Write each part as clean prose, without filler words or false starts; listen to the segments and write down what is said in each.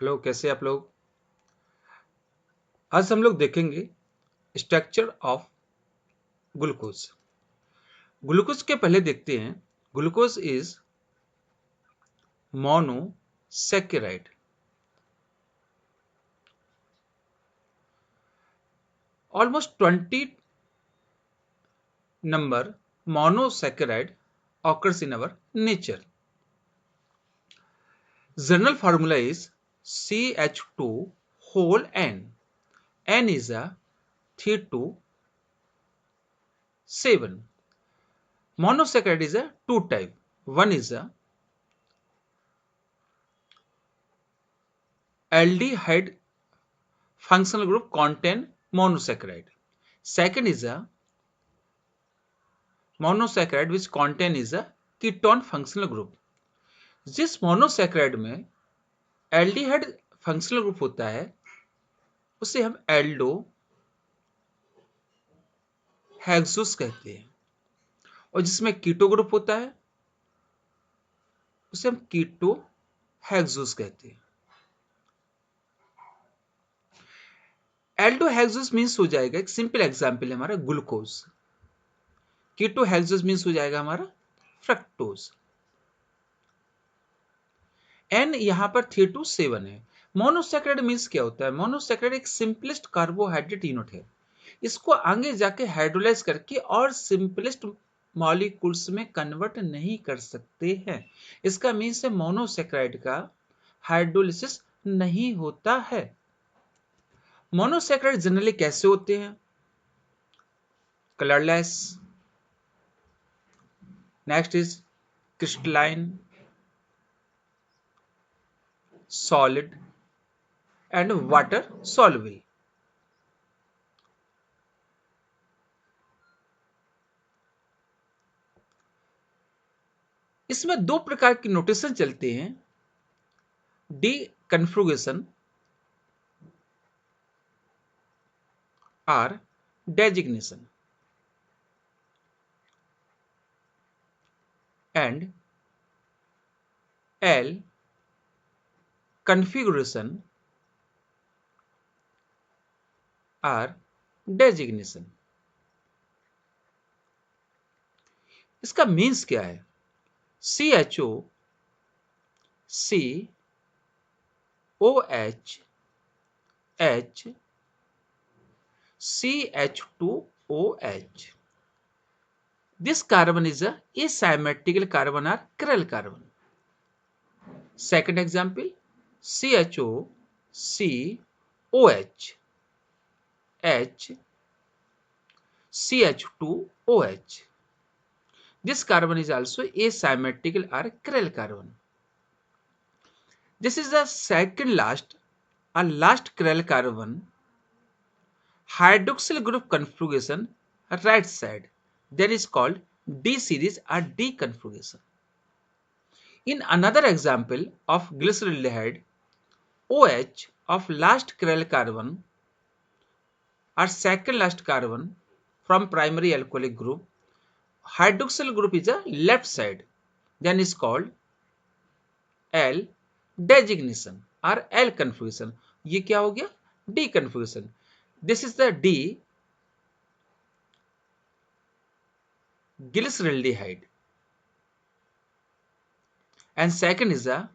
Hello, कैसे आप लोग। आज हम लोग देखेंगे स्ट्रक्चर ऑफ ग्लूकोज। ग्लूकोज के पहले देखते हैं। Glucose is monosaccharide. Almost 20 number monosaccharide occurs in our nature. General formula is CH2 whole N. N is a 3 to 7. Monosaccharide is a two type. One is a aldehyde functional group contain monosaccharide. Second is a monosaccharide which contain is a ketone functional group. जिस monosaccharide में aldehyde functional group होता है उसे हम Aldo hexose कहते हैं, और जिसमें कीटो ग्रुप होता है उसे हम कीटो हेक्सोस कहते हैं। एल्डो हेक्सोस मीन्स हो जाएगा, एक सिंपल एग्जांपल है हमारा ग्लूकोज। कीटो हेक्सोस मीन्स हो जाएगा हमारा फ्रक्टोज। एन यहां पर 3 to 7 है। मोनोसैकेराइड मीन्स क्या होता है? मोनोसैकेराइड एक सिंपलेस्ट कार्बोहाइड्रेट यूनिट है। इसको आगे जाके हाइड्रोलाइज करके और सिंपलेस्ट मॉलिक्यूल्स में कन्वर्ट नहीं कर सकते हैं। इसका मीन्स है मोनोसैकेराइड का हाइड्रोलिसिस नहीं होता है। मोनोसैकेराइड जनरली कैसे होते हैं? Colourless, next is crystalline, solid and water soluble. इसमें दो प्रकार की नोटेशन चलते हैं, डी कन्फ्यूगेशन और डेजिग्नेशन, एंड एल configuration और डेजिग्नेशन। इसका मीन्स क्या है? CHO, C, OH, H, CH2OH. This carbon is a asymmetrical carbon or chiral carbon. Second example, CHO, C, OH, H, CH2OH. This carbon is also asymmetrical or chiral carbon. This is the second last or last chiral carbon hydroxyl group configuration right side, that is called D series or D configuration. In another example of glyceraldehyde, OH of last chiral carbon or second last carbon from primary alcoholic group, hydroxyl group is a left side, then is called L designation or L configuration. ये क्या हो गया? D configuration. This is the D glyceraldehyde, and second is the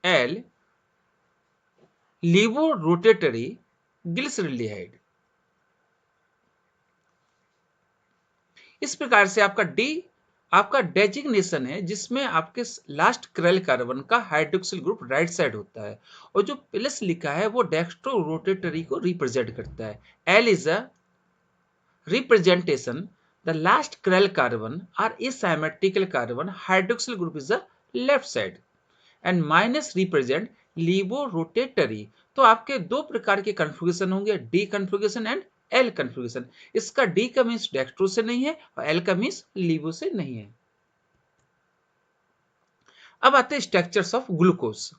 L levorotatory glyceraldehyde. इस प्रकार से आपका D आपका designation है, जिसमें आपके लास्ट चिरल कार्बन का हाइड्रोक्सिल ग्रुप राइट साइड होता है, और जो प्लस लिखा है वो डेक्स्ट्रो रोटेटरी को रिप्रेजेंट करता है। L is a representation the last chiral carbon और asymmetrical carbon hydroxyl group is the left side, and minus represent levorotatory. तो आपके दो प्रकार के कन्फिगरेशन होंगे, D configuration and L configuration. इसका डी का मीन्स डेक्स्ट्रो से नहीं है और एल का मीन्स लीवो से नहीं है। अब आते हैं structures of glucose.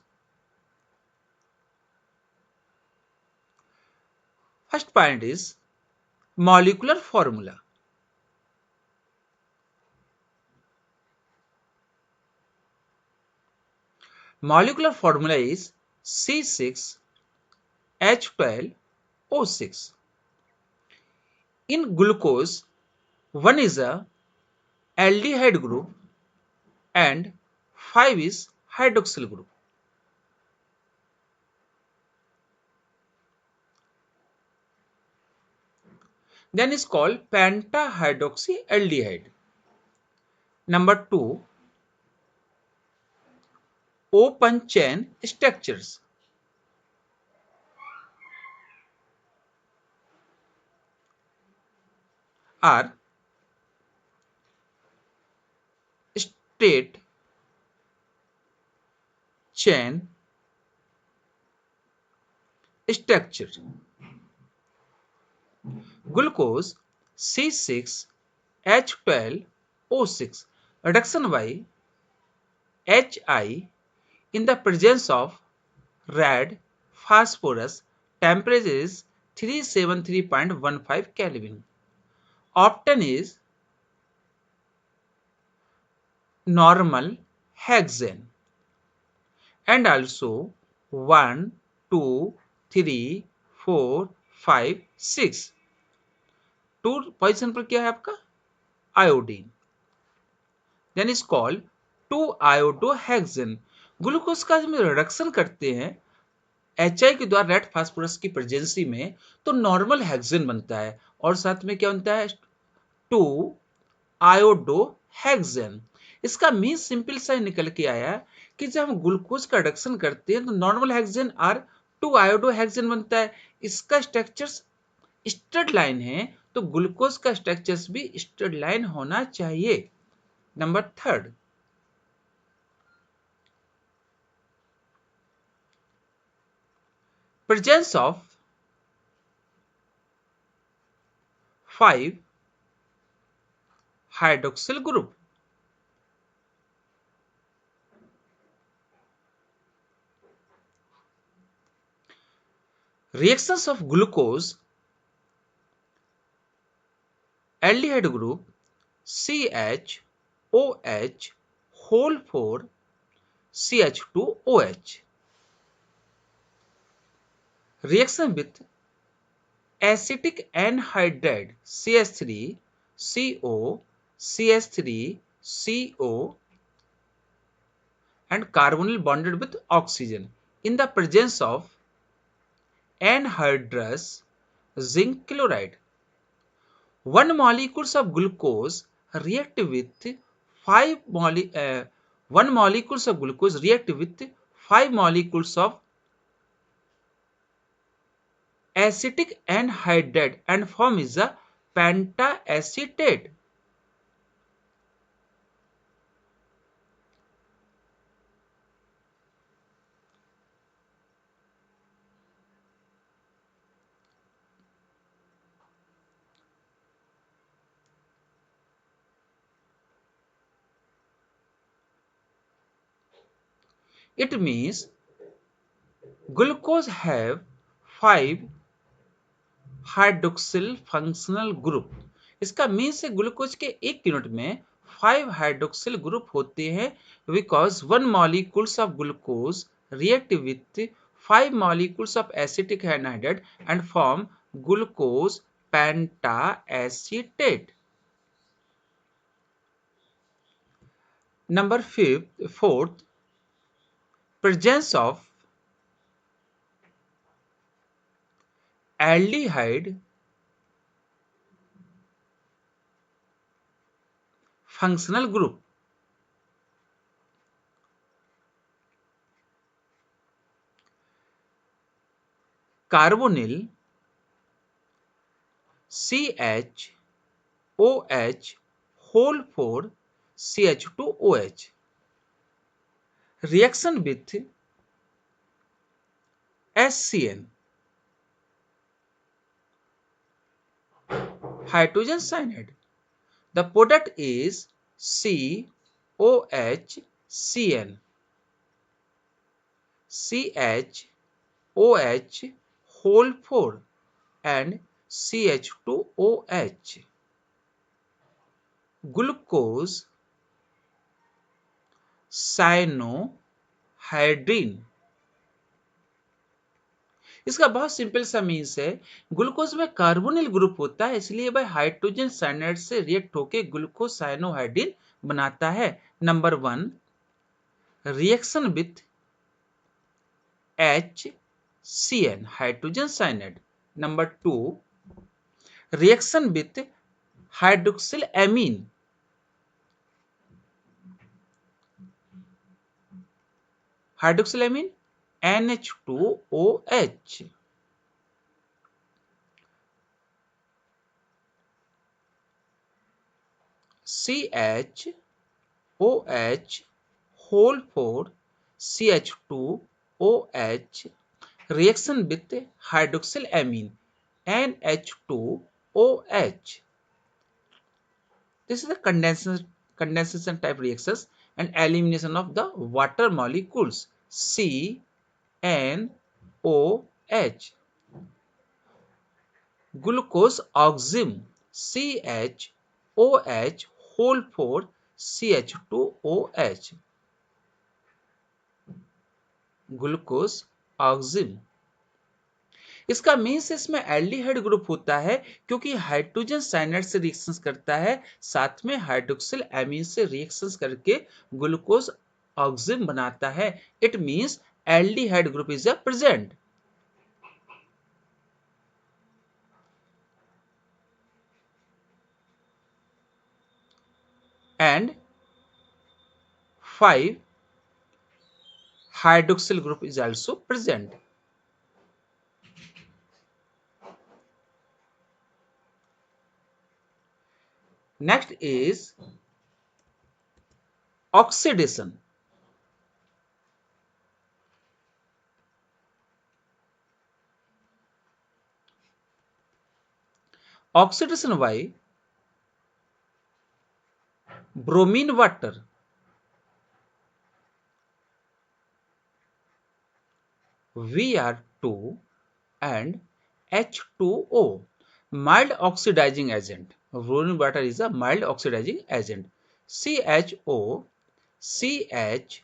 First point is molecular formula. Molecular formula is C6H12O6. In glucose, one is a aldehyde group and 5 is hydroxyl group. Then is called pentahydroxyaldehyde. Number 2, open chain structures are straight chain structure. Glucose C6H12O6 reduction by HI in the presence of red phosphorus, temperature is 373.15 Kelvin. Often is normal hexane and also 1, 2, 3, 4, 5, 6. 2 position पर क्या है आपका iodine. Then is called 2-iodohexane. Glucose का जब reduction करते हैं HI के द्वारा रेड फास्फोरस की प्रेजेंसी में तो नॉर्मल हेक्सेन बनता है और साथ में क्या बनता है 2-iodohexane. इसका मीन सिंपल सा निकल के आया कि जब हम ग्लूकोज का रिडक्शन करते हैं तो नॉर्मल हेक्सेन और 2-iodohexane बनता है. इसका स्ट्रक्चर स्ट्रेट लाइन है तो ग्लूकोज का स्ट्रक्चर्स भी स्ट्रेट लाइन होना चाहिए. Number 3, presence of 5 hydroxyl group. Reactions of glucose aldehyde group CHOH whole 4 CH2OH. Reaction with acetic anhydride CH3CO CH3CO and carbonyl bonded with oxygen in the presence of anhydrous zinc chloride. One molecules of glucose react with 1 molecules of glucose react with 5 molecules of acetic anhydride and form is a pentacetate. It means glucose have 5 hydroxyl functional group. इसका means है glucose के एक unit में 5 hydroxyl group होते हैं because 1 molecules of glucose react with 5 molecules of acetic anhydride and form glucose pentacetate. Number 4th, presence of aldehyde functional group. Carbonyl CHOH whole 4 CH2OH. Reaction with HCN hydrogen cyanide. The product is COHCN. CHOH whole 4 and CH2OH. Glucose cyanohydrine. इसका बहुत simple सा means है, glucose में carbonyl group होता है, इसलिए वह hydrogen cyanide से रिएक्ट होकर ग्लूकोज साइनोहाइड्रिन बनाता है। Number 1, reaction with HCN hydrogen cyanide. Number 2, reaction with hydroxyl amine, hydroxyl amine NH2OH। CHOH whole 4 CH2OH reaction with hydroxyl amine NH2OH. This is the condensation type reactions and elimination of the water molecules CNOH. Glucose oxime CHOH whole 4 CH2OH. Glucose ऑक्सिम। इसका means इसमें aldehyde group होता है क्योंकि hydrogen cyanide से reactions करता है, साथ में हाइड्रोक्सिल एमीन से रिएक्शंस करके ग्लूकोज ऑक्सिम बनाता है। It means aldehyde group is present. And 5 hydroxyl group is also present. Next is oxidation. Oxidation by bromine water, Vr2 and H2O, mild oxidizing agent. Bromine water is a mild oxidizing agent. CHO CHOH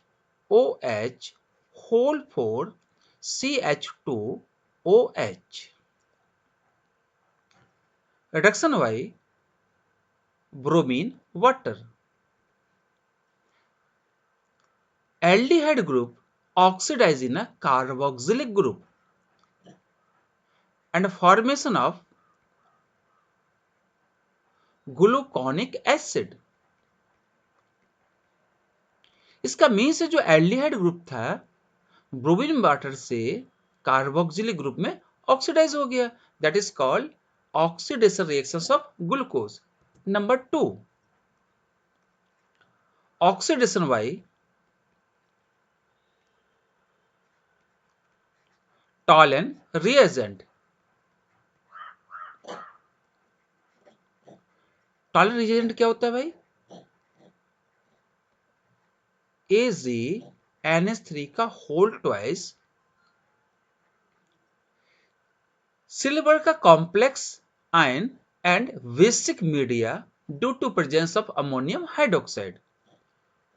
whole 4 CH2OH. Reduction by bromine water. Aldehyde group oxidize in a carboxylic group and formation of gluconic acid. इसका means है जो aldehyde group था bromine water से carboxylic group में oxidize हो गया, that is called oxidation reactions of glucose. Number 2, oxidation by Tollen reagent. Tollen reagent क्या होता है भाई? AgNH3 का होल ट्वाइस सिल्वर का complex ion and basic media due to presence of ammonium hydroxide.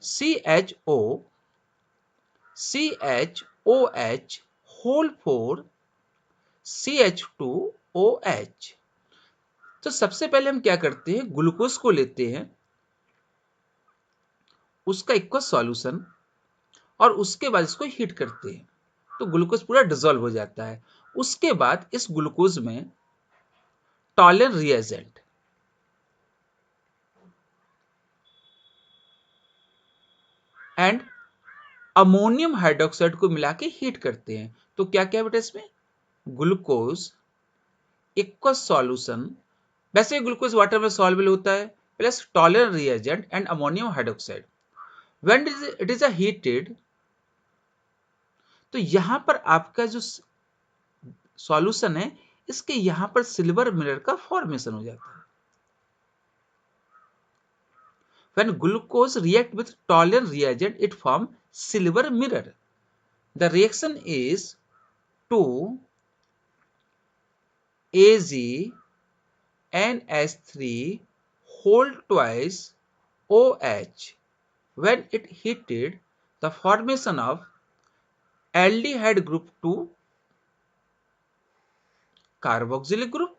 CHOH whole 4 CH2OH। तो सबसे पहले हम क्या करते हैं, ग्लूकोज को लेते हैं, उसका इक्वस सॉल्यूशन, और उसके बाद इसको हीट करते हैं तो ग्लूकोज पूरा डिसॉल्व हो जाता है। उसके बाद इस ग्लूकोज में Tollens reagent and ammonium hydroxide को मिला के हीट करते हैं तो क्या क्या बेटा इसमें ग्लूकोज इक्वस सॉल्यूशन, वैसे ग्लूकोज वाटर में सॉल्युबल होता है, plus Tollens reagent and ammonium hydroxide. When it is heated तो यहां पर आपका जो सॉल्यूशन है इसके यहां पर सिल्वर मिरर का फॉर्मेशन हो जाता है। When glucose react with toluene reagent, it form silver mirror. The reaction is 2AgNH3 whole twice OH. When it heated, the formation of aldehyde group 2 carboxylic group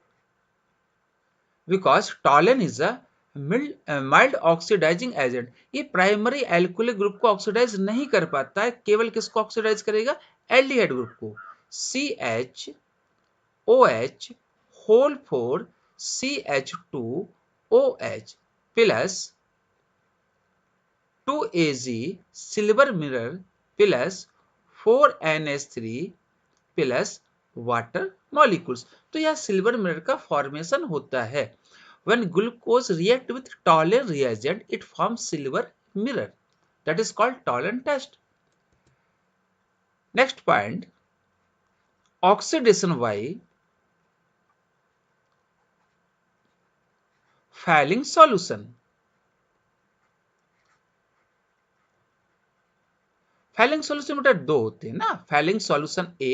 because toluene is a mild oxidizing agent. ये primary alcoholic group को oxidize नहीं कर पाता है, केवल किसको oxidize करेगा? Aldehyde group को। CHOH whole 4 CH2OH plus 2Ag silver mirror plus 4NH3 plus water molecules. तो यह सिल्वर मिरर का फॉर्मेशन होता है। When glucose react with toluene reagent, it forms silver mirror. That is called Tollens test. Next point, oxidation by Fehling solution. Fehling solution बेटा दो होते हैं ना, Fehling solution A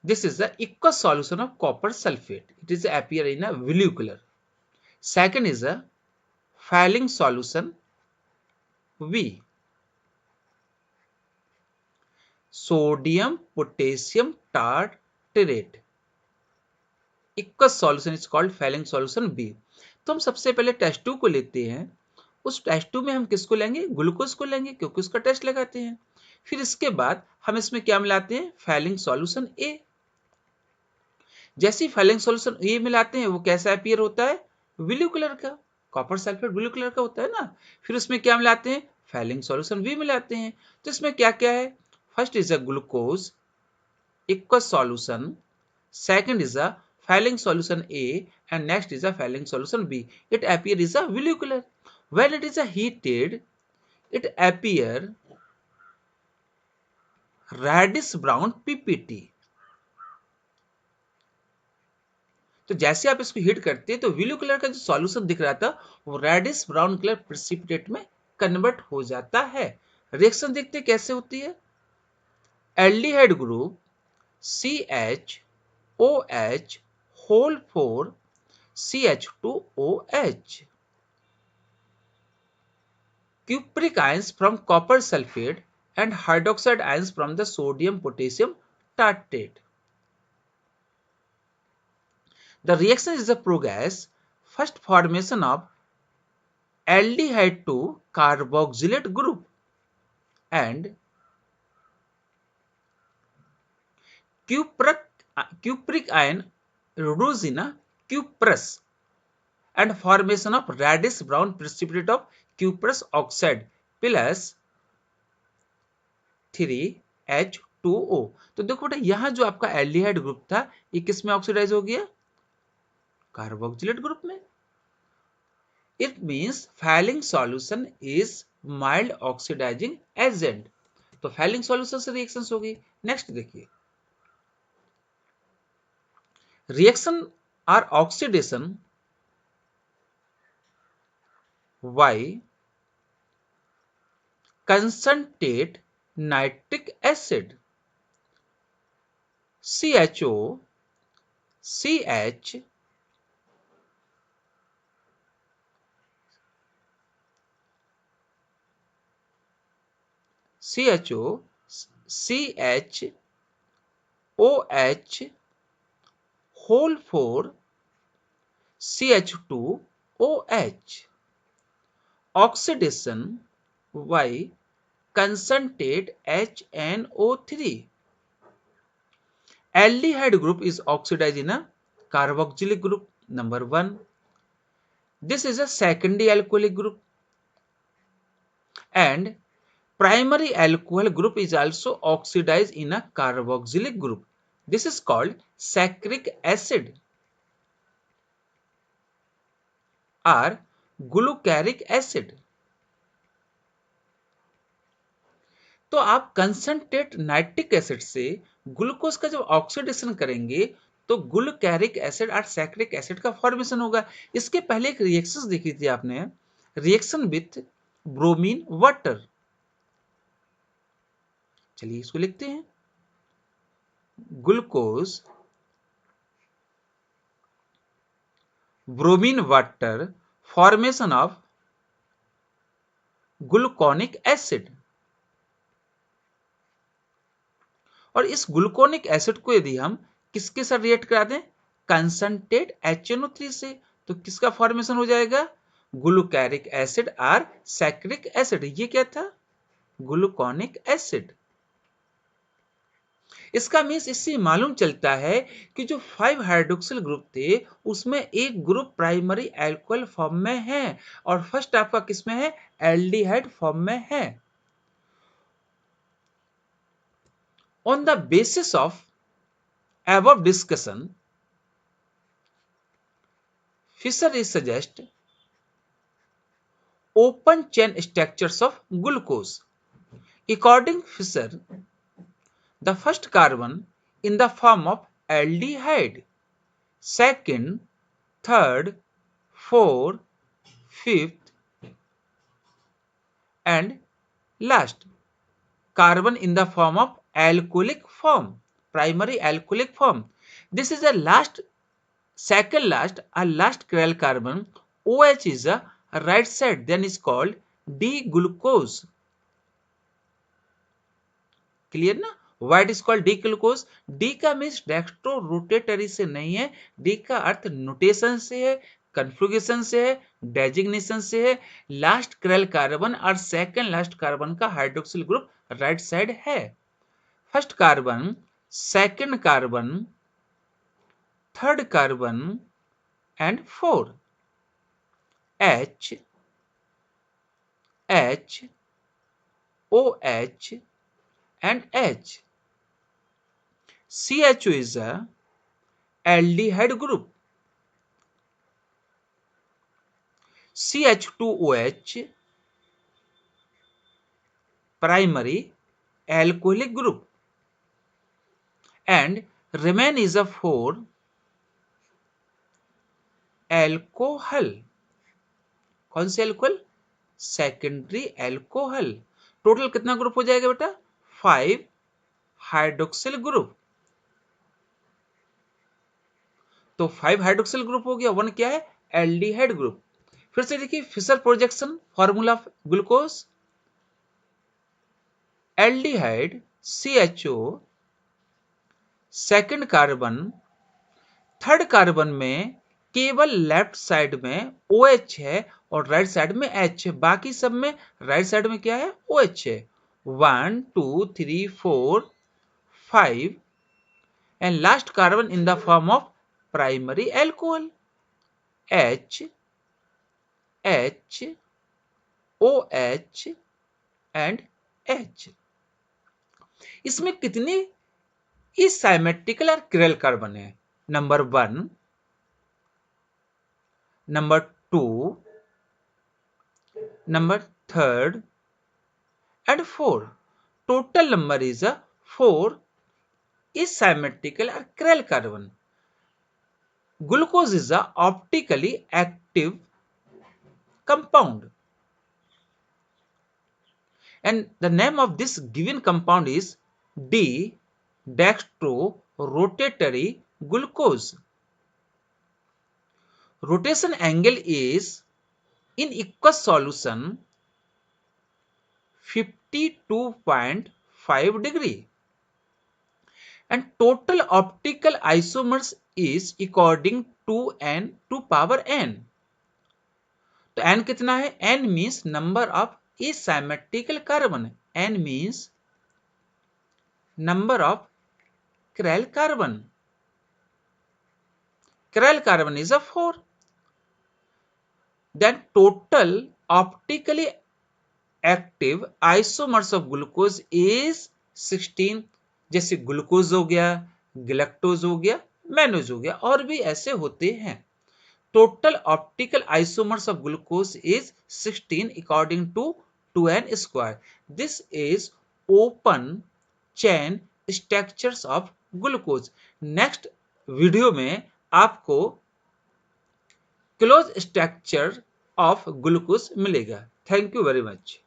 this is the aqueous solution of copper sulfate. It is appear in a blue color. Second is a Fehling solution V. Sodium potassium tartrate. Aqueous solution is called Fehling solution B. तो हम सबसे पहले test 2 को लेते हैं। उस test 2 में हम किसको लेंगे? ग्लूकोज को लेंगे, क्योंकि उसका टेस्ट लगाते हैं। फिर इसके बाद हम इसमें क्या मिलाते हैं? Fehling solution A. जैसे Fehling solution A मिलाते हैं वो कैसा अपीयर होता है? ब्लू कलर का। कॉपर सल्फेट ब्लू कलर का होता है ना। फिर उसमें क्या मिलाते हैं? Fehling solution B मिलाते हैं। तो इसमें क्या क्या है? First is a glucose aqueous solution, second is a Fehling solution A, and next is a Fehling solution B. It appear is a blue color. When it is a heated, it appear reddish brown PPT. तो जैसे आप इसको heat करते हैं तो blue colour का जो solution दिख रहा था वो रेडिश ब्राउन कलर प्रेसिपिटेट में कन्वर्ट हो जाता है। रिएक्शन देखते कैसे होती है? Aldehyde group CHOH whole 4 CH2OH. Cupric ions from copper sulfate and hydroxide ions from the sodium potassium tartrate. The reaction is a progress. First formation of aldehyde to carboxylate group and cupric ion reduced in a cuprous and formation of reddish brown precipitate of cuprous oxide plus 3H2O. तो देखो बेटा यहां जो आपका aldehyde group था ये किस में ऑक्सीडाइज हो गया? कार्बोक्सिलेट ग्रुप में। It means Fehling solution is mild oxidizing agent. तो Fehling सॉल्यूशन से रिएक्शंस होगी। नेक्स्ट देखिए, reaction or oxidation by concentrate nitric acid CHO CH CHO CH OH whole 4 CH2OH. Oxidation by concentrate HNO3. Aldehyde group is oxidized in a carboxylic group number 1. This is a secondary alcoholic group and primary alcohol group is also oxidized in a carboxylic group. This is called saccharic acid or glucaric acid. तो आप concentrate nitric acid से glucose का जब oxidation करेंगे तो ग्लूकैरिक acid और saccharic acid का formation होगा। इसके पहले एक रिएक्शन देखी थी आपने, रिएक्शन विथ ब्रोमीन वाटर। चलिए इसको लिखते हैं, glucose bromine water formation of gluconic acid. और इस ग्लूकोनिक एसिड को यदि हम किसके साथ रिएक्ट करा दें, कंसंट्रेट HNO3 से, तो किसका फॉर्मेशन हो जाएगा, ग्लूकैरिक एसिड और सैक्रिक एसिड। ये क्या था, ग्लूकोनिक एसिड। इसका मीन्स इससे मालूम चलता है कि जो 5 हाइड्रोक्सिल ग्रुप थे उसमें एक ग्रुप प्राइमरी एल्कोहल फॉर्म में है और फर्स्ट आपका किसमें है, एल्डिहाइड फॉर्म में है। On the basis of above discussion, Fisher is suggest open chain structures of glucose. According Fisher, the first carbon in the form of aldehyde, second, third, fourth, fifth, and last carbon in the form of alcoholic form, primary alcoholic form. This is the last, second last or last chiral carbon. OH is a right side, then is called D-glucose. Clear ना, what is called D glucose. D का means dextro rotatory से नहीं है, D का अर्थ notation से है, configuration से है, डेजिग्नेशन से है। लास्ट क्रेल कार्बन और सेकंड लास्ट कार्बन का हाइड्रोक्सिल ग्रुप राइट साइड है। First carbon, second carbon, third carbon and four, H, H, OH and H. CHO is a aldehyde group. CH2OH primary alcoholic group and remain is a 4 alcohol. कौन से alcohol, secondary alcohol. Total कितना group हो जाएगा बेटा, 5 hydroxyl group. तो 5 hydroxyl group हो गया, 1 क्या है, एल्डिहाइड ग्रुप। फिर से देखिए Fischer projection formula of glucose, aldehyde CHO, second carbon, third carbon में केवल लेफ्ट साइड में OH है और राइट साइड में H है, बाकी सब में राइट साइड में क्या है, OH है। 1 2 3 4 5 and last carbon in the form of primary alcohol, H, H, OH and H। इसमें कितने सिमेट्रिकल और चिरल कार्बन है, number 1, number 2, number 3 and 4. Total number is a 4 is symmetrical or chiral carbon. Glucose is a optically active compound and the name of this given compound is D-dextrorotatory glucose. Rotation angle is in aqueous solution 52.5 degree and total optical isomers is according to n to power n. तो n कितना है, n means number of asymmetrical carbon, n means number of chiral carbon. Chiral carbon is a 4. Then total optically active isomers of glucose is 16, जैसे glucose हो गया, galactose हो गया, mannose हो गया, और भी ऐसे होते हैं। Total optical isomers of glucose is 16 according to 2n square. This is open chain structures of glucose. Next video में आपको क्लोज स्ट्रक्चर ऑफ ग्लूकोज मिलेगा। Thank you very much.